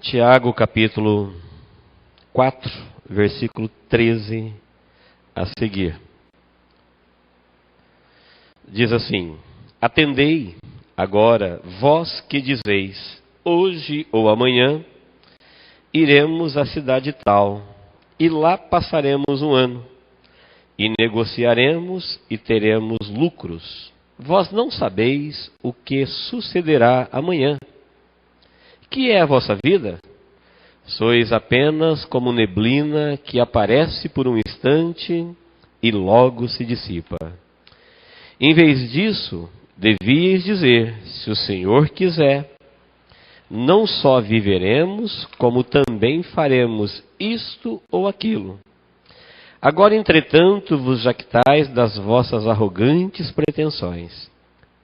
Tiago, capítulo 4, versículo 13 a seguir. Diz assim: Atendei agora, vós que dizeis, hoje ou amanhã iremos à cidade tal, e lá passaremos um ano, e negociaremos e teremos lucros. Vós não sabeis o que sucederá amanhã. Que é a vossa vida? Sois apenas como neblina que aparece por um instante e logo se dissipa. Em vez disso, devíeis dizer, se o Senhor quiser, não só viveremos, como também faremos isto ou aquilo. Agora, entretanto, vos jactais das vossas arrogantes pretensões.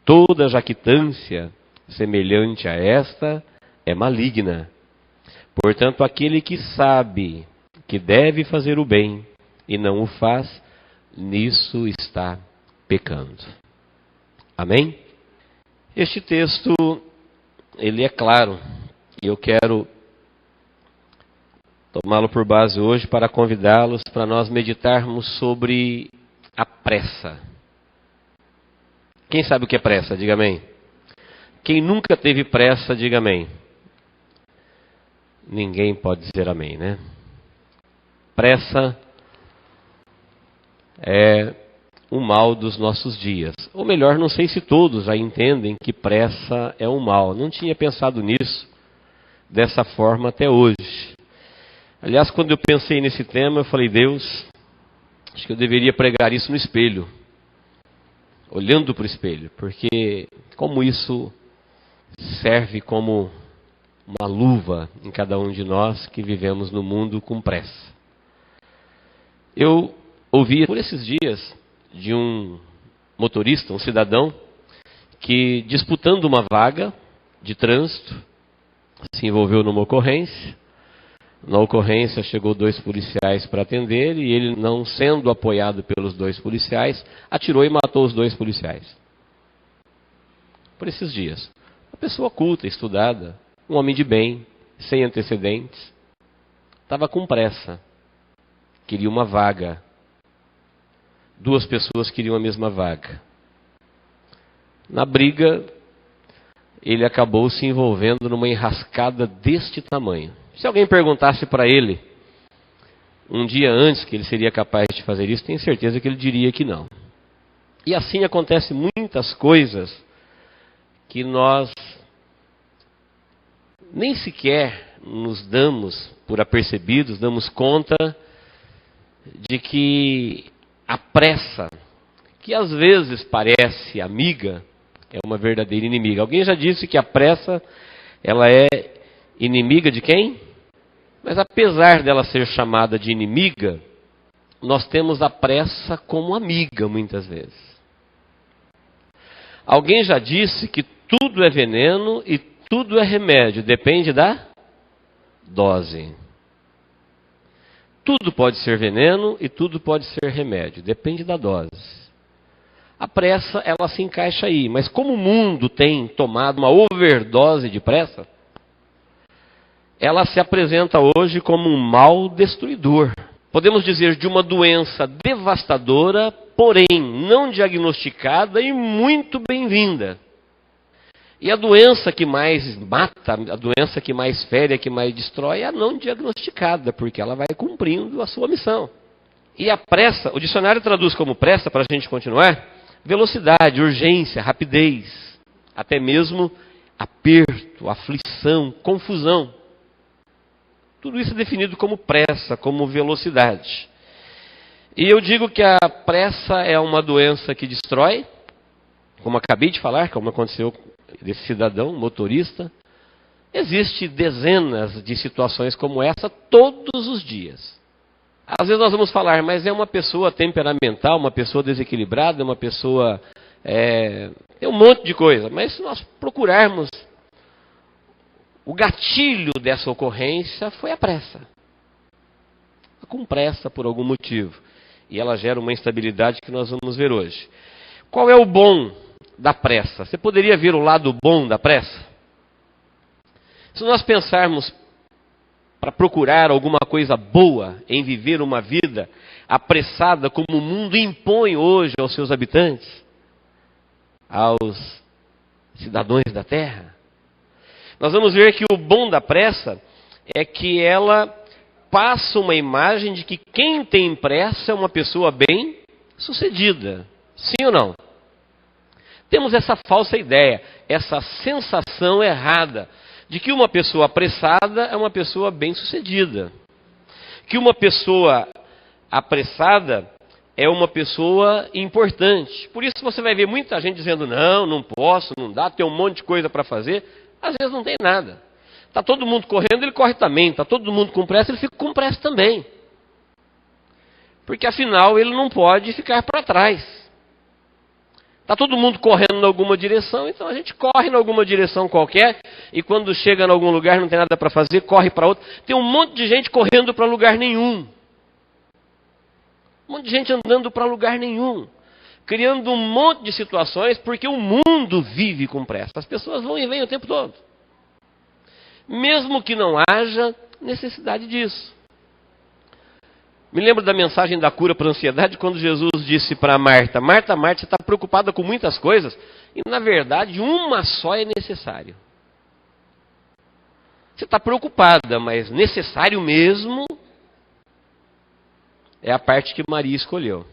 Toda jactância semelhante a esta é maligna. Portanto, aquele que sabe que deve fazer o bem e não o faz, nisso está pecando. Amém? Este texto, ele é claro, e eu quero tomá-lo por base hoje para convidá-los para nós meditarmos sobre a pressa. Quem sabe o que é pressa? Diga amém. Quem nunca teve pressa, diga amém. Ninguém pode dizer amém, né? Pressa é o mal dos nossos dias. Ou melhor, não sei se todos já entendem que pressa é um mal. Não tinha pensado nisso dessa forma até hoje. Aliás, quando eu pensei nesse tema, eu falei, Deus, acho que eu deveria pregar isso no espelho. Olhando para o espelho. Porque como isso serve como uma luva em cada um de nós que vivemos no mundo com pressa. Eu ouvi por esses dias de um motorista, um cidadão, que disputando uma vaga de trânsito, se envolveu numa ocorrência. Na ocorrência chegou 2 policiais para atender e ele, não sendo apoiado pelos 2 policiais, atirou e matou os 2 policiais. Por esses dias. Uma pessoa culta, estudada, um homem de bem, sem antecedentes, estava com pressa, queria uma vaga. 2 pessoas queriam a mesma vaga. Na briga, ele acabou se envolvendo numa enrascada deste tamanho. Se alguém perguntasse para ele, um dia antes que ele seria capaz de fazer isso, tenho certeza que ele diria que não. E assim acontece muitas coisas que nós nem sequer nos damos por apercebidos, damos conta de que a pressa, que às vezes parece amiga, é uma verdadeira inimiga. Alguém já disse que a pressa, ela é inimiga de quem? Mas apesar dela ser chamada de inimiga, nós temos a pressa como amiga muitas vezes. Alguém já disse que tudo é veneno e tudo é remédio, depende da dose. Tudo pode ser veneno e tudo pode ser remédio, depende da dose. A pressa, ela se encaixa aí, mas como o mundo tem tomado uma overdose de pressa, ela se apresenta hoje como um mal destruidor. Podemos dizer de uma doença devastadora, porém não diagnosticada e muito bem-vinda. E a doença que mais mata, a doença que mais fere, a que mais destrói, é a não diagnosticada, porque ela vai cumprindo a sua missão. E a pressa, o dicionário traduz como pressa, para a gente continuar, velocidade, urgência, rapidez, até mesmo aperto, aflição, confusão. Tudo isso é definido como pressa, como velocidade. E eu digo que a pressa é uma doença que destrói, como acabei de falar, como aconteceu desse cidadão, motorista. Existem dezenas de situações como essa todos os dias. Às vezes nós vamos falar, mas é uma pessoa temperamental, uma pessoa desequilibrada, uma pessoa... tem um monte de coisa. Mas se nós procurarmos, o gatilho dessa ocorrência foi a pressa. Com pressa por algum motivo. E ela gera uma instabilidade que nós vamos ver hoje. Qual é o bom da pressa? Você poderia ver o lado bom da pressa? Se nós pensarmos para procurar alguma coisa boa em viver uma vida apressada como o mundo impõe hoje aos seus habitantes, aos cidadãos da terra. Nós vamos ver que o bom da pressa é que ela passa uma imagem de que quem tem pressa é uma pessoa bem sucedida. Sim ou não? Temos essa falsa ideia, essa sensação errada de que uma pessoa apressada é uma pessoa bem sucedida. Que uma pessoa apressada é uma pessoa importante. Por isso você vai ver muita gente dizendo, não posso, não dá, tem um monte de coisa para fazer. Às vezes não tem nada. Está todo mundo correndo, ele corre também. Está todo mundo com pressa, ele fica com pressa também. Porque afinal ele não pode ficar para trás. Está todo mundo correndo em alguma direção, então a gente corre em alguma direção qualquer, e quando chega em algum lugar não tem nada para fazer, corre para outro. Tem um monte de gente correndo para lugar nenhum. Um monte de gente andando para lugar nenhum. Criando um monte de situações, porque o mundo vive com pressa. As pessoas vão e vêm o tempo todo. Mesmo que não haja necessidade disso. Me lembro da mensagem da cura para a ansiedade, quando Jesus disse para Marta, Marta, você está preocupada com muitas coisas, e na verdade uma só é necessário. Você está preocupada, mas necessário mesmo é a parte que Maria escolheu.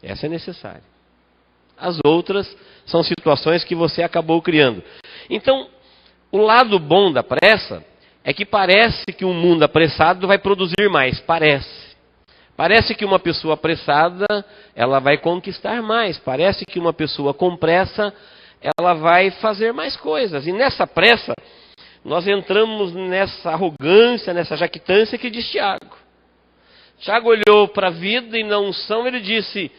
Essa é necessária. As outras são situações que você acabou criando. Então, o lado bom da pressa é que parece que um mundo apressado vai produzir mais. Parece que uma pessoa apressada, ela vai conquistar mais. Parece que uma pessoa com pressa, ela vai fazer mais coisas. E nessa pressa, nós entramos nessa arrogância, nessa jactância que diz Tiago. Tiago olhou para a vida e na unção ele disse,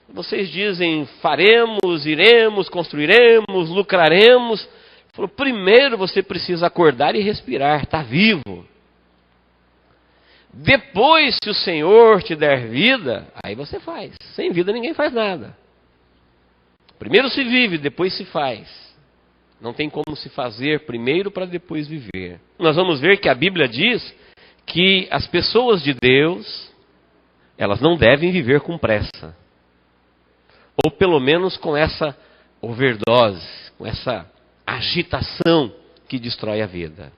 vocês dizem faremos, iremos, construiremos, lucraremos. Ele falou, primeiro você precisa acordar e respirar, está vivo. Depois, se o Senhor te der vida, aí você faz. Sem vida ninguém faz nada. Primeiro se vive, depois se faz. Não tem como se fazer primeiro para depois viver. Nós vamos ver que a Bíblia diz que as pessoas de Deus, elas não devem viver com pressa. Ou pelo menos com essa overdose, com essa agitação que destrói a vida.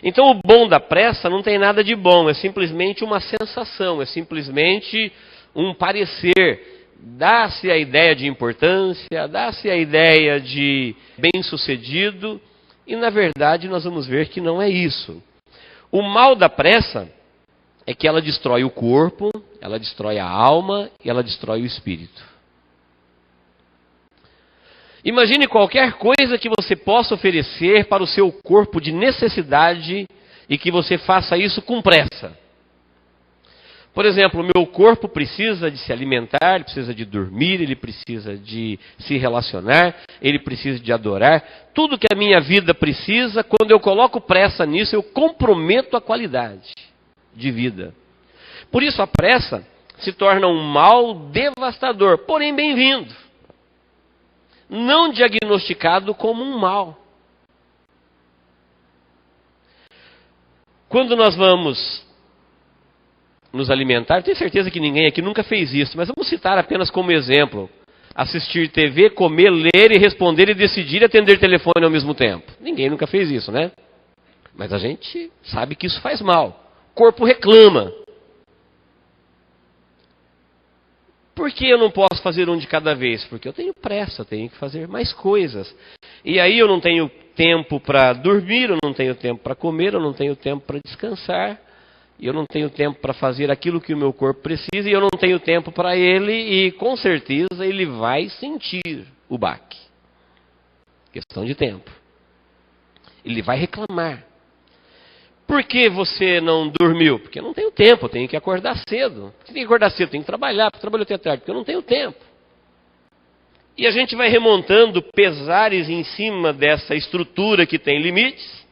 Então o bom da pressa não tem nada de bom, é simplesmente uma sensação, é simplesmente um parecer. Dá-se a ideia de importância, dá-se a ideia de bem-sucedido, e na verdade nós vamos ver que não é isso. O mal da pressa é que ela destrói o corpo, ela destrói a alma e ela destrói o espírito. Imagine qualquer coisa que você possa oferecer para o seu corpo de necessidade e que você faça isso com pressa. Por exemplo, o meu corpo precisa de se alimentar, ele precisa de dormir, ele precisa de se relacionar, ele precisa de adorar. Tudo que a minha vida precisa, quando eu coloco pressa nisso, eu comprometo a qualidade de vida. Por isso a pressa se torna um mal devastador, porém bem-vindo. Não diagnosticado como um mal. Quando nós vamos nos alimentar, tenho certeza que ninguém aqui nunca fez isso, mas vamos citar apenas como exemplo. Assistir TV, comer, ler e responder e decidir e atender telefone ao mesmo tempo. Ninguém nunca fez isso, né? Mas a gente sabe que isso faz mal. O corpo reclama. Por que eu não posso fazer um de cada vez? Porque eu tenho pressa, eu tenho que fazer mais coisas. E aí eu não tenho tempo para dormir, eu não tenho tempo para comer, eu não tenho tempo para descansar, eu não tenho tempo para fazer aquilo que o meu corpo precisa, e eu não tenho tempo para ele, e com certeza ele vai sentir o baque. Questão de tempo. Ele vai reclamar. Por que você não dormiu? Porque eu não tenho tempo, eu tenho que acordar cedo. Você tem que acordar cedo, tem que trabalhar, porque eu trabalho até tarde, porque eu não tenho tempo. E a gente vai remontando pesares em cima dessa estrutura que tem limites,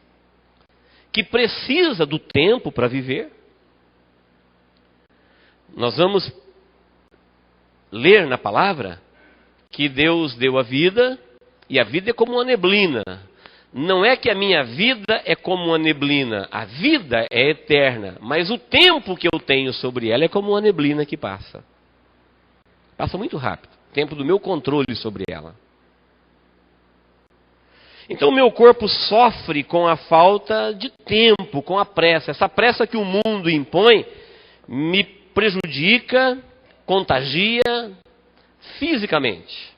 que precisa do tempo para viver. Nós vamos ler na palavra que Deus deu a vida, e a vida é como uma neblina. Não é que a minha vida é como uma neblina. A vida é eterna, mas o tempo que eu tenho sobre ela é como uma neblina que passa. Passa muito rápido. O tempo do meu controle sobre ela. Então o meu corpo sofre com a falta de tempo, com a pressa. Essa pressa que o mundo impõe me prejudica, contagia fisicamente.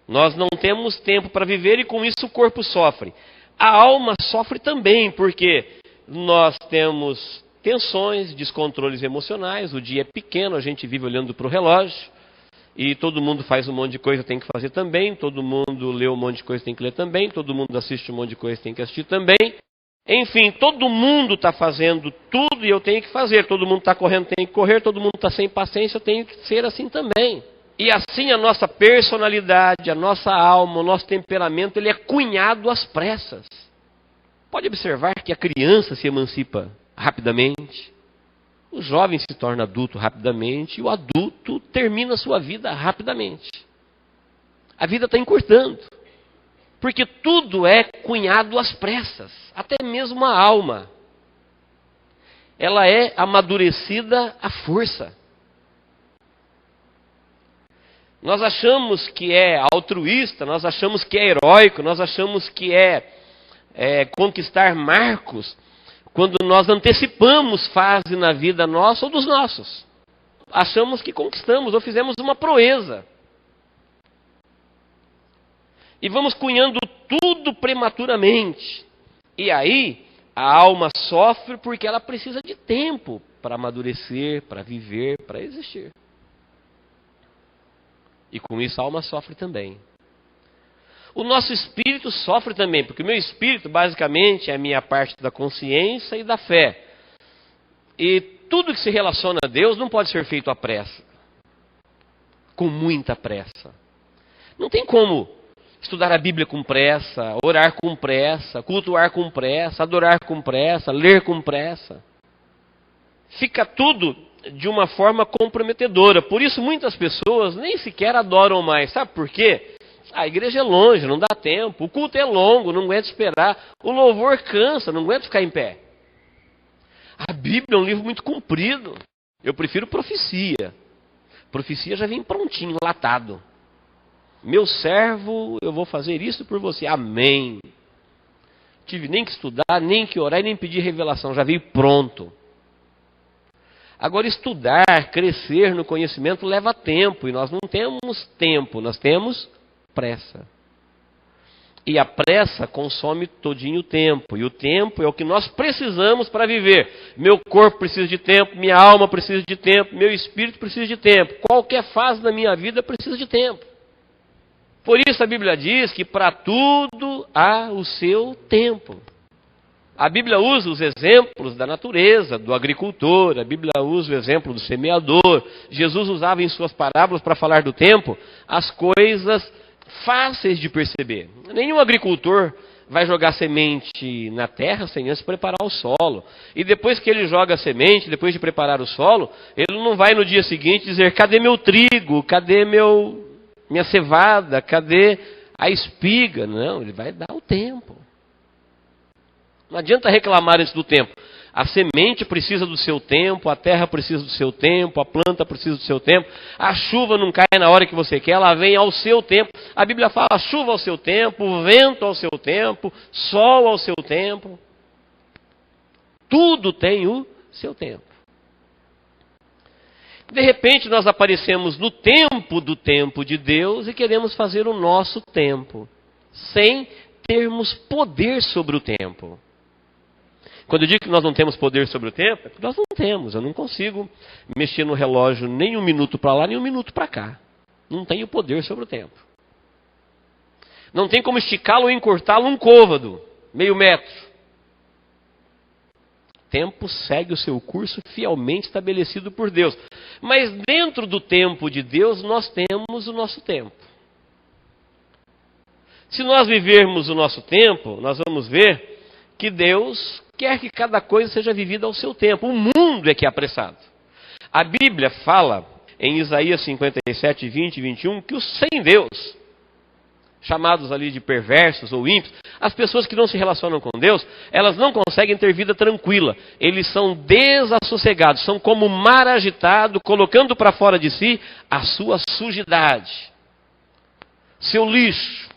Nós não temos tempo para viver e com isso o corpo sofre. A alma sofre também, porque nós temos tensões, descontroles emocionais, o dia é pequeno, a gente vive olhando para o relógio, e todo mundo faz um monte de coisa, tem que fazer também, todo mundo lê um monte de coisa, tem que ler também, todo mundo assiste um monte de coisa, tem que assistir também. Enfim, todo mundo está fazendo tudo e eu tenho que fazer, todo mundo está correndo, tem que correr, todo mundo está sem paciência, eu tenho que ser assim também. E assim a nossa personalidade, a nossa alma, o nosso temperamento, ele é cunhado às pressas. Pode observar que a criança se emancipa rapidamente, o jovem se torna adulto rapidamente e o adulto termina a sua vida rapidamente. A vida está encurtando, porque tudo é cunhado às pressas, até mesmo a alma. Ela é amadurecida à força. Nós achamos que é altruísta, nós achamos que é heróico, nós achamos que é conquistar marcos, quando nós antecipamos fase na vida nossa ou dos nossos. Achamos que conquistamos ou fizemos uma proeza. E vamos cunhando tudo prematuramente. E aí, a alma sofre porque ela precisa de tempo para amadurecer, para viver, para existir. E com isso a alma sofre também. O nosso espírito sofre também, porque o meu espírito basicamente é a minha parte da consciência e da fé. E tudo que se relaciona a Deus não pode ser feito à pressa. Com muita pressa. Não tem como estudar a Bíblia com pressa, orar com pressa, cultuar com pressa, adorar com pressa, ler com pressa. Fica tudo de uma forma comprometedora. Por isso muitas pessoas nem sequer adoram mais. Sabe por quê? A igreja é longe, não dá tempo. O culto é longo, não aguenta esperar. O louvor cansa, não aguenta ficar em pé. A Bíblia é um livro muito comprido. Eu prefiro profecia. Profecia já vem prontinho, enlatado. Meu servo, eu vou fazer isso por você. Amém. Tive nem que estudar, nem que orar e nem pedir revelação. Já veio pronto. Agora, estudar, crescer no conhecimento leva tempo. E nós não temos tempo, nós temos pressa. E a pressa consome todinho o tempo. E o tempo é o que nós precisamos para viver. Meu corpo precisa de tempo, minha alma precisa de tempo, meu espírito precisa de tempo. Qualquer fase da minha vida precisa de tempo. Por isso a Bíblia diz que para tudo há o seu tempo. A Bíblia usa os exemplos da natureza, do agricultor, a Bíblia usa o exemplo do semeador. Jesus usava em suas parábolas para falar do tempo as coisas fáceis de perceber. Nenhum agricultor vai jogar semente na terra sem antes preparar o solo. E depois que ele joga a semente, depois de preparar o solo, ele não vai no dia seguinte dizer: cadê meu trigo? Cadê minha cevada? Cadê a espiga? Não, ele vai dar o tempo. Não adianta reclamar antes do tempo. A semente precisa do seu tempo, a terra precisa do seu tempo, a planta precisa do seu tempo. A chuva não cai na hora que você quer, ela vem ao seu tempo. A Bíblia fala chuva ao seu tempo, vento ao seu tempo, sol ao seu tempo. Tudo tem o seu tempo. De repente nós aparecemos no tempo do tempo de Deus e queremos fazer o nosso tempo, sem termos poder sobre o tempo. Quando eu digo que nós não temos poder sobre o tempo, é porque nós não temos. Eu não consigo mexer no relógio nem um minuto para lá, nem um minuto para cá. Não tenho poder sobre o tempo. Não tem como esticá-lo ou encurtá-lo um côvado, meio metro. O tempo segue o seu curso fielmente estabelecido por Deus. Mas dentro do tempo de Deus, nós temos o nosso tempo. Se nós vivermos o nosso tempo, nós vamos ver que Deus quer que cada coisa seja vivida ao seu tempo. O mundo é que é apressado. A Bíblia fala, em Isaías 57, 20 e 21, que os sem Deus chamados ali de perversos ou ímpios, as pessoas que não se relacionam com Deus, elas não conseguem ter vida tranquila. Eles são desassossegados, são como um mar agitado, colocando para fora de si a sua sujidade, seu lixo.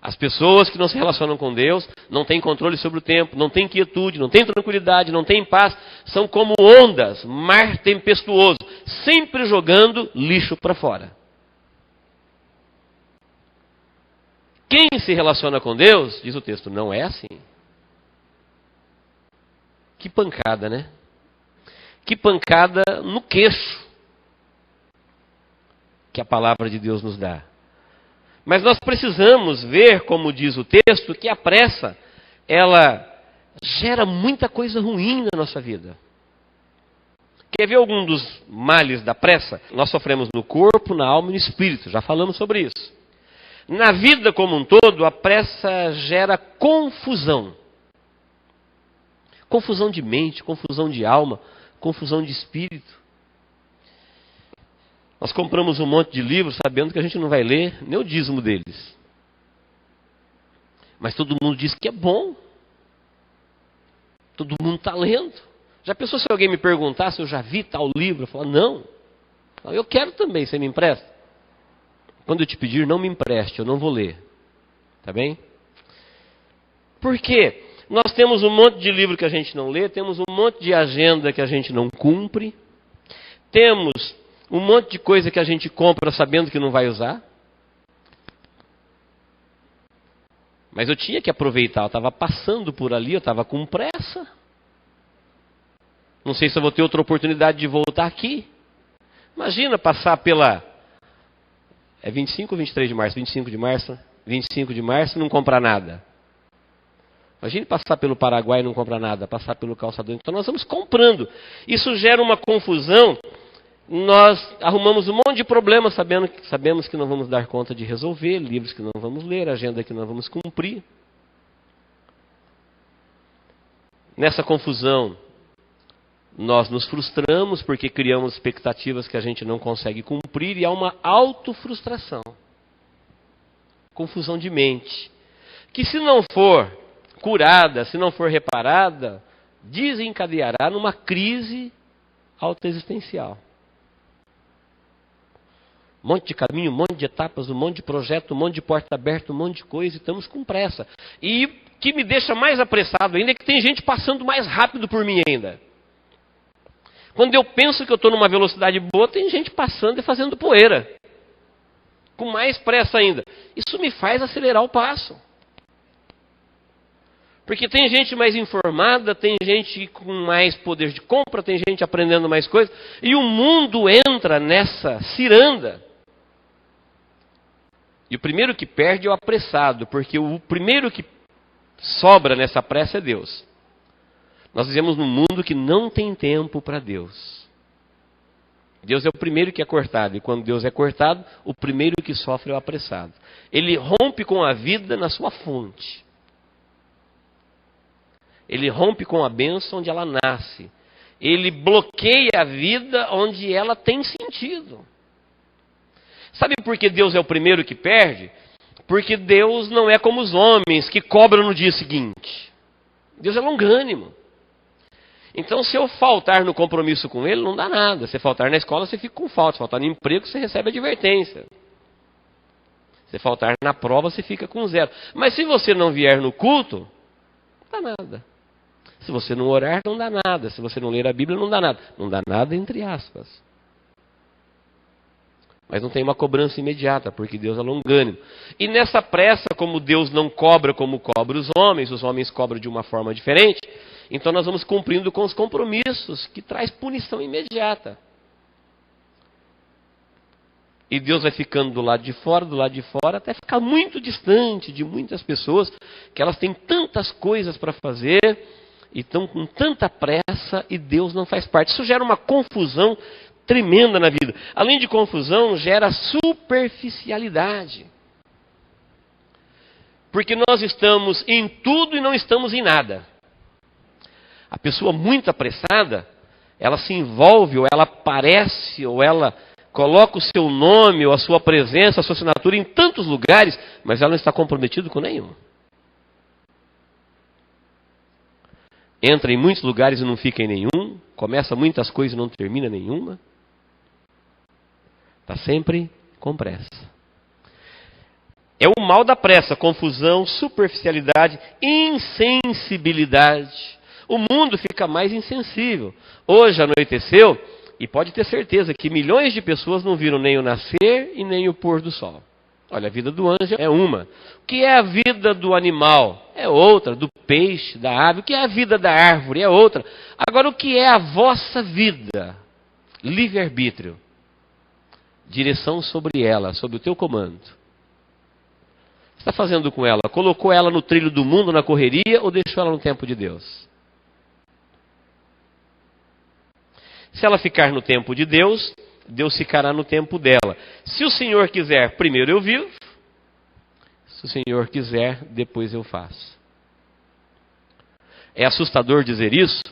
As pessoas que não se relacionam com Deus não têm controle sobre o tempo, não têm quietude, não têm tranquilidade, não têm paz, são como ondas, mar tempestuoso, sempre jogando lixo para fora. Quem se relaciona com Deus, diz o texto, não é assim. Que pancada, né? Que pancada no queixo que a palavra de Deus nos dá. Mas nós precisamos ver, como diz o texto, que a pressa, ela gera muita coisa ruim na nossa vida. Quer ver algum dos males da pressa? Nós sofremos no corpo, na alma e no espírito, já falamos sobre isso. Na vida como um todo, a pressa gera confusão. Confusão de mente, confusão de alma, confusão de espírito. Nós compramos um monte de livros sabendo que a gente não vai ler nem o dízimo deles. Mas todo mundo diz que é bom. Todo mundo está lendo. Já pensou se alguém me perguntar se eu já vi tal livro? Eu falo, não. Eu quero também, você me empresta? Quando eu te pedir, não me empreste, eu não vou ler. Tá bem? Por quê? Nós temos um monte de livro que a gente não lê, temos um monte de agenda que a gente não cumpre, temos um monte de coisa que a gente compra sabendo que não vai usar. Mas eu tinha que aproveitar, eu estava passando por ali, eu estava com pressa. Não sei se eu vou ter outra oportunidade de voltar aqui. Imagina passar pela... É 25 ou 23 de março? 25 de março? 25 de março e não comprar nada. Imagine passar pelo Paraguai e não comprar nada, passar pelo calçador. Então nós vamos comprando. Isso gera uma confusão. Nós arrumamos um monte de problemas, sabemos que não vamos dar conta de resolver, livros que não vamos ler, agenda que não vamos cumprir. Nessa confusão, nós nos frustramos porque criamos expectativas que a gente não consegue cumprir e há uma autofrustração. Confusão de mente. Que se não for curada, se não for reparada, desencadeará numa crise autoexistencial. Um monte de caminho, um monte de etapas, um monte de projeto, um monte de porta aberta, um monte de coisa, e estamos com pressa. E o que me deixa mais apressado ainda é que tem gente passando mais rápido por mim ainda. Quando eu penso que eu estou numa velocidade boa, tem gente passando e fazendo poeira. Com mais pressa ainda. Isso me faz acelerar o passo. Porque tem gente mais informada, tem gente com mais poder de compra, tem gente aprendendo mais coisas. E o mundo entra nessa ciranda. E o primeiro que perde é o apressado, porque o primeiro que sobra nessa pressa é Deus. Nós vivemos num mundo que não tem tempo para Deus. Deus é o primeiro que é cortado, e quando Deus é cortado, o primeiro que sofre é o apressado. Ele rompe com a vida na sua fonte. Ele rompe com a bênção onde ela nasce. Ele bloqueia a vida onde ela tem sentido. Sabe por que Deus é o primeiro que perde? Porque Deus não é como os homens que cobram no dia seguinte. Deus é longânimo. Então, se eu faltar no compromisso com Ele, não dá nada. Se faltar na escola, você fica com falta. Se faltar no emprego, você recebe advertência. Se faltar na prova, você fica com 0. Mas se você não vier no culto, não dá nada. Se você não orar, não dá nada. Se você não ler a Bíblia, não dá nada. Não dá nada entre aspas. Mas não tem uma cobrança imediata, porque Deus é longânimo. E nessa pressa, como Deus não cobra como cobra os homens cobram de uma forma diferente, então nós vamos cumprindo com os compromissos, que traz punição imediata. E Deus vai ficando do lado de fora, até ficar muito distante de muitas pessoas, que elas têm tantas coisas para fazer, e estão com tanta pressa, e Deus não faz parte. Isso gera uma confusão tremenda na vida. Além de confusão, gera superficialidade. Porque nós estamos em tudo e não estamos em nada. A pessoa muito apressada, ela se envolve, ou ela parece, ou ela coloca o seu nome, ou a sua presença, a sua assinatura em tantos lugares, mas ela não está comprometida com nenhum. Entra em muitos lugares e não fica em nenhum, começa muitas coisas e não termina nenhuma. Está sempre com pressa. É o mal da pressa, confusão, superficialidade, insensibilidade. O mundo fica mais insensível. Hoje anoiteceu e pode ter certeza que milhões de pessoas não viram nem o nascer e nem o pôr do sol. Olha, a vida do anjo é uma. O que é a vida do animal? É outra. Do peixe, da ave. O que é a vida da árvore? É outra. Agora, o que é a vossa vida? Livre-arbítrio. Direção sobre ela, sobre o teu comando. O que está fazendo com ela? Colocou ela no trilho do mundo, na correria, ou deixou ela no tempo de Deus? Se ela ficar no tempo de Deus, Deus ficará no tempo dela. Se o Senhor quiser, primeiro eu vivo. Se o Senhor quiser, depois eu faço. É assustador dizer isso,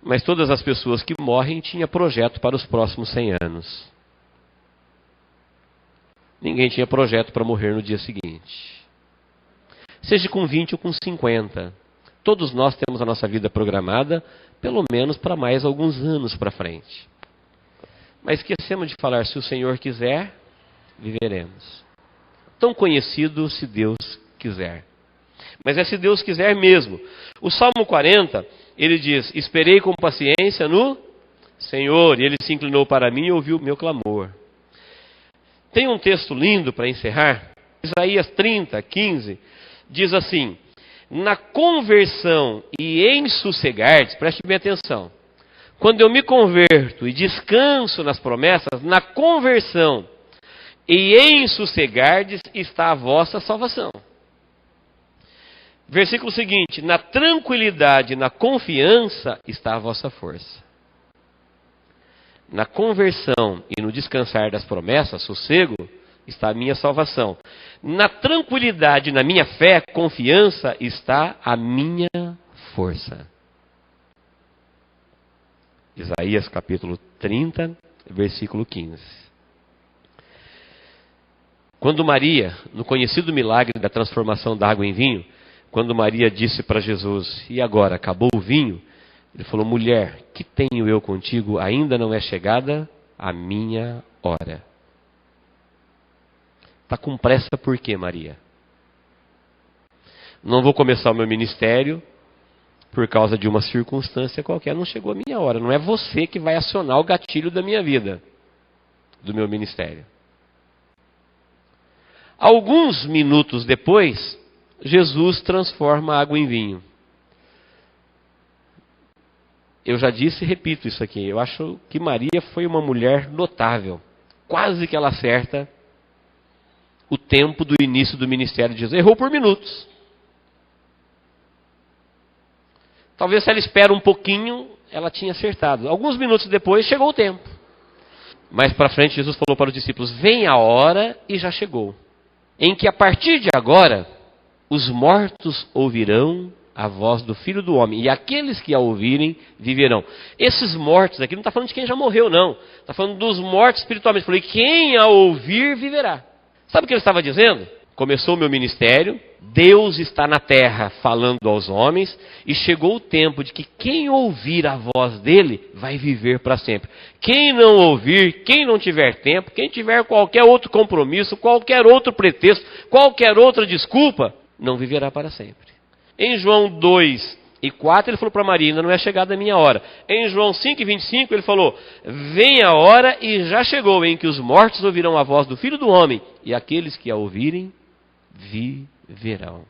mas todas as pessoas que morrem tinham projeto para os próximos 100 anos. Ninguém tinha projeto para morrer no dia seguinte. Seja com 20 ou com 50. Todos nós temos a nossa vida programada, pelo menos para mais alguns anos para frente. Mas esquecemos de falar, se o Senhor quiser, viveremos. Tão conhecido, se Deus quiser. Mas é se Deus quiser mesmo. O Salmo 40, ele diz, esperei com paciência no Senhor, e Ele se inclinou para mim e ouviu o meu clamor. Tem um texto lindo para encerrar, Isaías 30, 15, diz assim, na conversão e em sossegardes, preste bem atenção, quando eu me converto e descanso nas promessas, na conversão e em sossegardes está a vossa salvação. Versículo seguinte, na tranquilidade e na confiança está a vossa força. Na conversão e no descansar das promessas, sossego, está a minha salvação. Na tranquilidade, na minha fé, confiança, está a minha força. Isaías capítulo 30, versículo 15. Quando Maria, no conhecido milagre da transformação da água em vinho, quando Maria disse para Jesus, e agora, acabou o vinho? Ele falou, mulher, que tenho eu contigo? Ainda não é chegada a minha hora. Está com pressa por quê, Maria? Não vou começar o meu ministério por causa de uma circunstância qualquer. Não chegou a minha hora. Não é você que vai acionar o gatilho da minha vida, do meu ministério. Alguns minutos depois, Jesus transforma a água em vinho. Eu já disse e repito isso aqui. Eu acho que Maria foi uma mulher notável. Quase que ela acerta o tempo do início do ministério de Jesus. Errou por minutos. Talvez se ela espera um pouquinho, ela tinha acertado. Alguns minutos depois, chegou o tempo. Mais para frente, Jesus falou para os discípulos, vem a hora, e já chegou, em que a partir de agora, os mortos ouvirão a voz do Filho do Homem, e aqueles que a ouvirem, viverão. Esses mortos aqui, não está falando de quem já morreu, não. Está falando dos mortos espiritualmente. Falei, quem a ouvir, viverá. Sabe o que ele estava dizendo? Começou o meu ministério, Deus está na terra falando aos homens, e chegou o tempo de que quem ouvir a voz dele, vai viver para sempre. Quem não ouvir, quem não tiver tempo, quem tiver qualquer outro compromisso, qualquer outro pretexto, qualquer outra desculpa, não viverá para sempre. Em João 2 e 4, ele falou para Maria, ainda não é chegada a minha hora. Em João 5 e 25, ele falou, vem a hora e já chegou, em que os mortos ouvirão a voz do Filho do Homem, e aqueles que a ouvirem, viverão.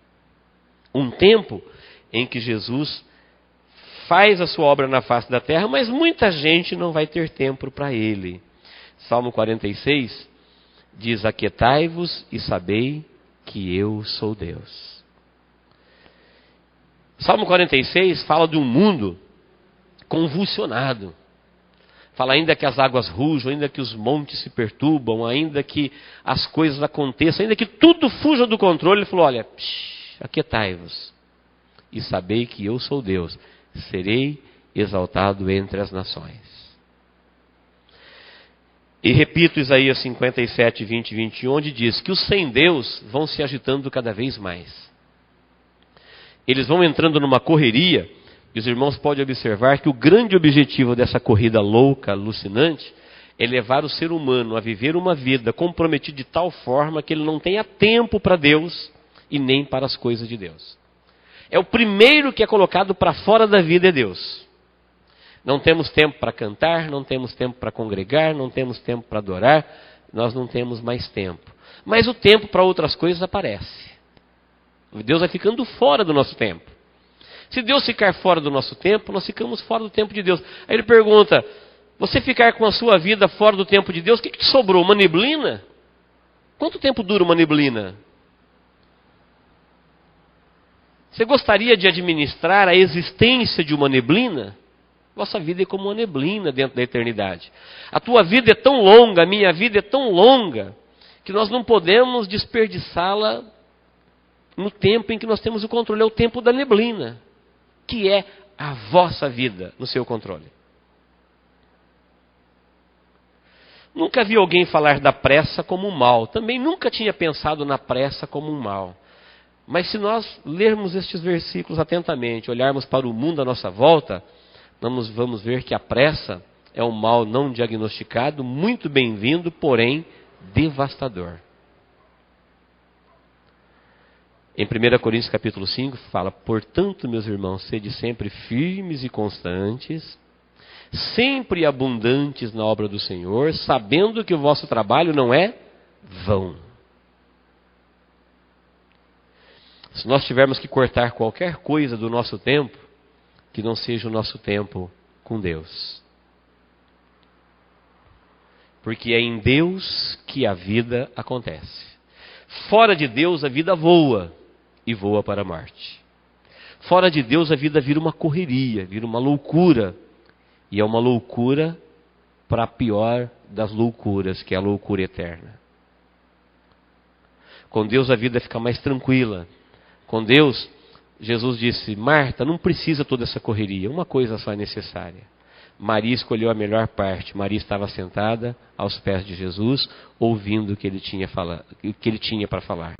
Um tempo em que Jesus faz a sua obra na face da terra, mas muita gente não vai ter tempo para ele. Salmo 46 diz, aquietai-vos e sabei que eu sou Deus. Salmo 46 fala de um mundo convulsionado. Fala ainda que as águas rujam, ainda que os montes se perturbam, ainda que as coisas aconteçam, ainda que tudo fuja do controle. Ele falou, olha, aquietai-vos e sabei que eu sou Deus. Serei exaltado entre as nações. E repito Isaías 57, 20 e 21, onde diz que os sem Deus vão se agitando cada vez mais. Eles vão entrando numa correria, e os irmãos podem observar que o grande objetivo dessa corrida louca, alucinante, é levar o ser humano a viver uma vida comprometida de tal forma que ele não tenha tempo para Deus e nem para as coisas de Deus. É o primeiro que é colocado para fora da vida é Deus. Não temos tempo para cantar, não temos tempo para congregar, não temos tempo para adorar, nós não temos mais tempo. Mas o tempo para outras coisas aparece. Deus vai ficando fora do nosso tempo. Se Deus ficar fora do nosso tempo, nós ficamos fora do tempo de Deus. Aí ele pergunta, você ficar com a sua vida fora do tempo de Deus, o que te sobrou? Uma neblina? Quanto tempo dura uma neblina? Você gostaria de administrar a existência de uma neblina? Nossa vida é como uma neblina dentro da eternidade. A tua vida é tão longa, a minha vida é tão longa, que nós não podemos desperdiçá-la no tempo em que nós temos o controle. É o tempo da neblina, que é a vossa vida no seu controle. Nunca vi alguém falar da pressa como um mal. Também nunca tinha pensado na pressa como um mal. Mas se nós lermos estes versículos atentamente, olharmos para o mundo à nossa volta, nós vamos ver que a pressa é um mal não diagnosticado, muito bem-vindo, porém devastador. Em 1 Coríntios capítulo 5 fala, portanto, meus irmãos, sede sempre firmes e constantes, sempre abundantes na obra do Senhor, sabendo que o vosso trabalho não é vão. Se nós tivermos que cortar qualquer coisa do nosso tempo, que não seja o nosso tempo com Deus. Porque é em Deus que a vida acontece. Fora de Deus a vida voa e voa para a morte. Fora de Deus a vida vira uma correria, vira uma loucura. E é uma loucura para a pior das loucuras, que é a loucura eterna. Com Deus a vida fica mais tranquila. Com Deus, Jesus disse, Marta, não precisa toda essa correria, uma coisa só é necessária. Maria escolheu a melhor parte. Maria estava sentada aos pés de Jesus, ouvindo o que ele tinha para falar.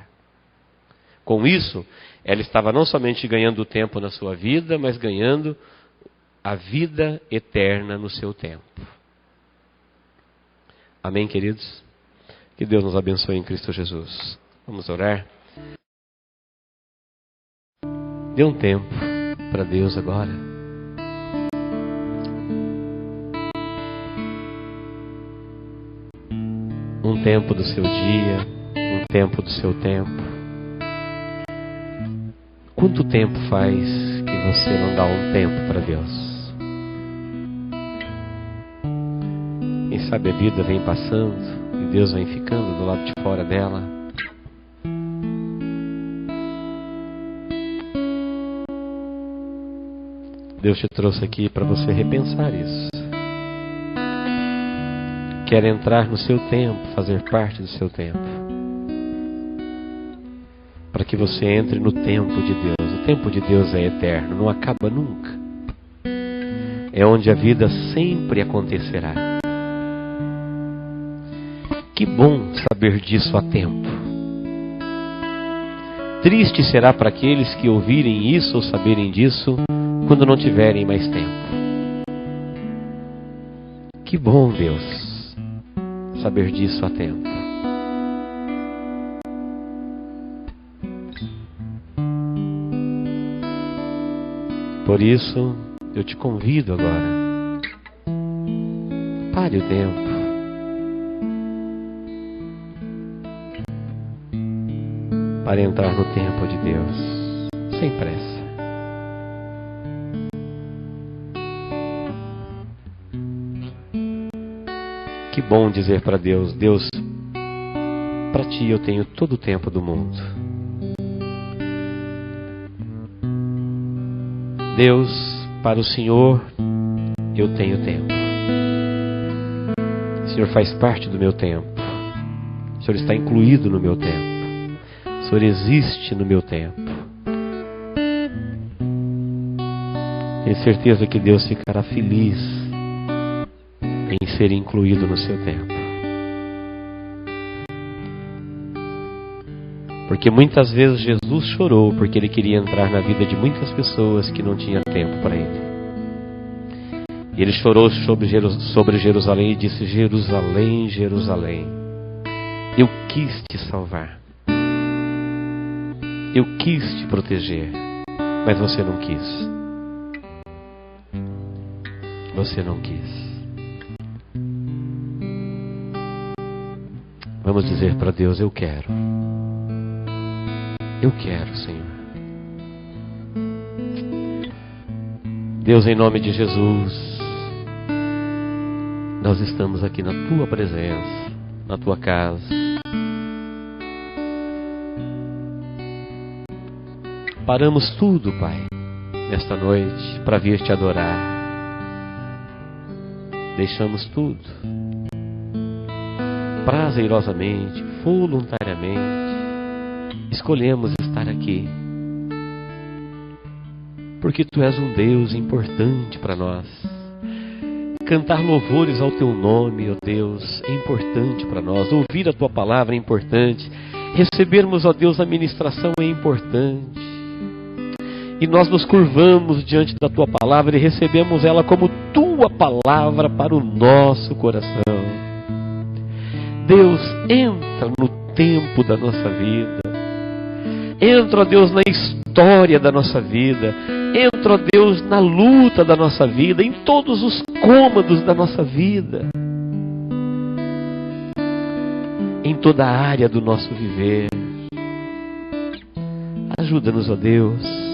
Com isso, ela estava não somente ganhando tempo na sua vida, mas ganhando a vida eterna no seu tempo. Amém, queridos? Que Deus nos abençoe em Cristo Jesus. Vamos orar? Dê um tempo para Deus agora. Um tempo do seu dia, um tempo do seu tempo. Quanto tempo faz que você não dá um tempo para Deus? Quem sabe a vida vem passando e Deus vem ficando do lado de fora dela. Deus te trouxe aqui para você repensar isso. Quer entrar no seu tempo, fazer parte do seu tempo. Para que você entre no tempo de Deus. O tempo de Deus é eterno, não acaba nunca. É onde a vida sempre acontecerá. Que bom saber disso a tempo. Triste será para aqueles que ouvirem isso ou saberem disso quando não tiverem mais tempo. Que bom, Deus, saber disso a tempo. Por isso, eu te convido agora. Pare o tempo. Para entrar no tempo de Deus, sem pressa. Que bom dizer para Deus, Deus, para ti eu tenho todo o tempo do mundo. Deus, para o Senhor eu tenho tempo. O Senhor faz parte do meu tempo. O Senhor está incluído no meu tempo. O Senhor existe no meu tempo. Tenho certeza que Deus ficará feliz em ser incluído no seu tempo. Porque muitas vezes Jesus chorou porque Ele queria entrar na vida de muitas pessoas que não tinham tempo para Ele. E Ele chorou sobre Jerusalém e disse: Jerusalém, Jerusalém, eu quis te salvar. Eu quis te proteger, mas você não quis. Você não quis. Vamos dizer para Deus: eu quero. Eu quero, Senhor. Deus, em nome de Jesus, nós estamos aqui na Tua presença, na Tua casa. Paramos tudo, Pai, nesta noite, para vir Te adorar. Deixamos tudo, prazerosamente, voluntariamente, escolhemos estar aqui, porque Tu és um Deus importante para nós. Cantar louvores ao Teu nome, ó Deus, é importante para nós. Ouvir a Tua palavra é importante. Recebermos, ó Deus, a ministração é importante. E nós nos curvamos diante da Tua palavra e recebemos ela como Tua palavra para o nosso coração. Deus, entra no tempo da nossa vida. Entra, ó Deus, na história da nossa vida. Entra, ó Deus, na luta da nossa vida, em todos os cômodos da nossa vida. Em toda a área do nosso viver. Ajuda-nos, ó Deus.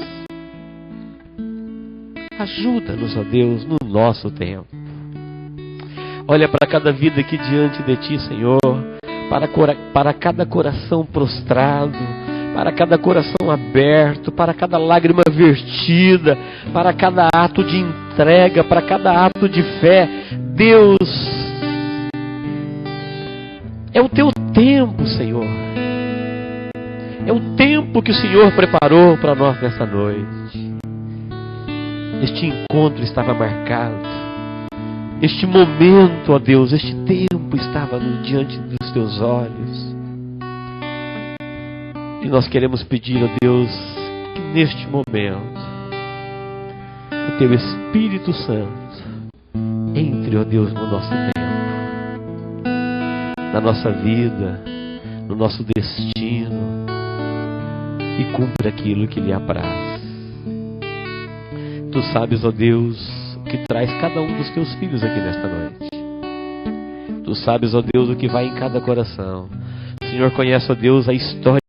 Ajuda-nos, ó Deus, no nosso tempo. Olha para cada vida aqui diante de Ti, Senhor. Para cada coração prostrado, para cada coração aberto, para cada lágrima vertida, para cada ato de entrega, para cada ato de fé. Deus, é o Teu tempo, Senhor. É o tempo que o Senhor preparou para nós nessa noite. Este encontro estava marcado. Este momento, ó Deus, este tempo estava diante dos Teus olhos. E nós queremos pedir, ó Deus, que neste momento o Teu Espírito Santo entre, ó Deus, no nosso tempo, na nossa vida, no nosso destino, e cumpra aquilo que lhe apraz. Tu sabes, ó Deus, o que traz cada um dos Teus filhos aqui nesta noite. Tu sabes, ó Deus, o que vai em cada coração. O Senhor conhece, ó Deus, a história